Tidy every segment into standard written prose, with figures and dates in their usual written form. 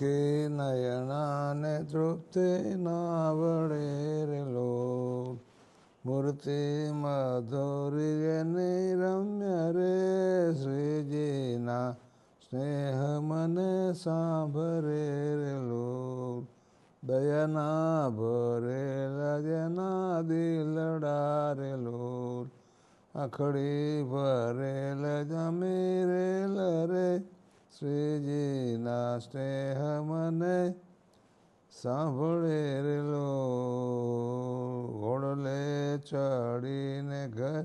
સુખી નયનાને તૃપ્તિ ના વડે રે લોલ. મૂર્તિ મધુર્ય નિરમ્ય રે શ્રીજીના સ્નેહ મને સાંભરે રે લોલ. દયાના ભરેલા જેના દિલડા રે લોલ. આખડી ભરેલ જમી રેલ રે શ્રીજીના સ્નેહ મને સાંભળે રે લોલ. ઘોડલે ચડીને ઘર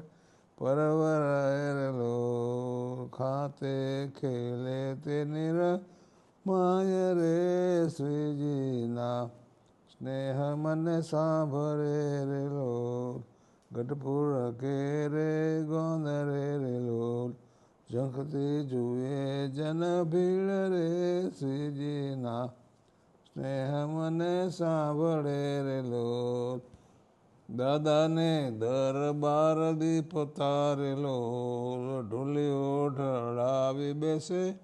પરવરાય રે લોલ. ખાતે ખેલે તે નિરમાય રે શ્રીજીના સ્નેહ મને સાંભળે રે લોલ. ગઢપુર કેરે ગોંદરે રે લોલ. ઝંખતી જુએ જન ભીડ રે શ્રીજીના સ્નેહ મને સાંભળે રે લોલ. દાદાને દરબાર દીપતા રે લોલ. ઢોલિયો ઢળાવી બેસે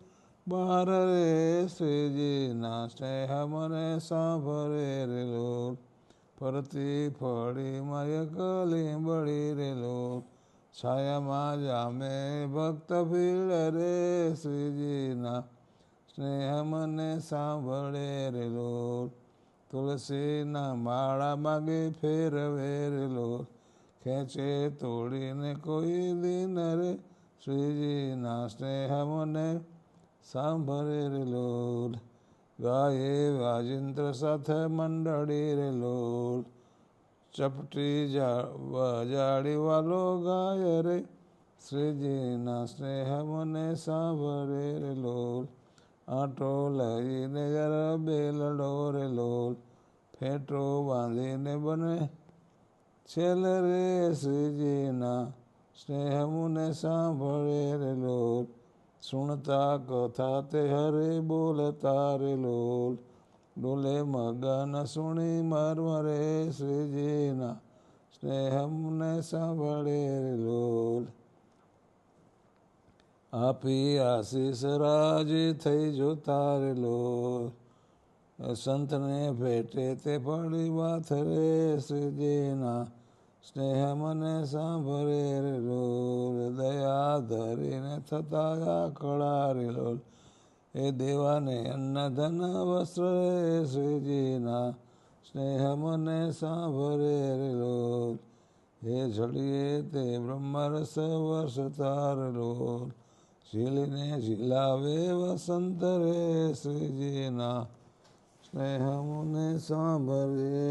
બાર રે શ્રીજીના સ્નેહ મને સાંભળે રે લોલ. ફરતી ફળી માય કલીંબડી રે લોલ. છાયામાં જામે ભક્ત ભીડ રે શ્રીજીના સ્નેહ મને સાંભળે રે લોલ. તુલસીના માળા માગે ફેરવે રે લોલ. ખેંચે તોડીને કોઈ દિન રે શ્રીજીના સ્નેહ મને સાંભળે રે લોલ. ગાયે વાજિંત્ર સાથે મંડળી રે લોલ. ચપટી વજાડી વાલો ગાય રે શ્રીજીના સ્નેહ મને સાંભળે રે લોલ. આંટો લઈને જરા બેલડો રે લોલ. ફેંટો બાંધીને બને છેલ રે શ્રીજીના સ્નેહ મને સાંભળે રે લોલ. સુણતા કથા તે હરે બોલતા રે લોલ. ડોલે મગન સુણી મરમરે શ્રીજીના સ્નેહ મને સાંભળે રે લોલ. આપી આશીષ રાજી થઈ જોતા રે લોલ. સંતને ભેટે તે પડી વાત રે શ્રીજીના સ્નેહ મને સાંભળે રે લોલ. દયા ધરીને થતા આકળા રે લોલ. એ દેવાને અન્ન ધન વસ્ત્ર રે શ્રીજીના સ્નેહ મને સાંભળે રે લોલ. હે ઝળીએ તે બ્રહ્મરસ વર્ષતા રે લોલ. ઝીલીને ઝીલાવે વસંત રે શ્રીજીના સ્નેહ મને સાંભળે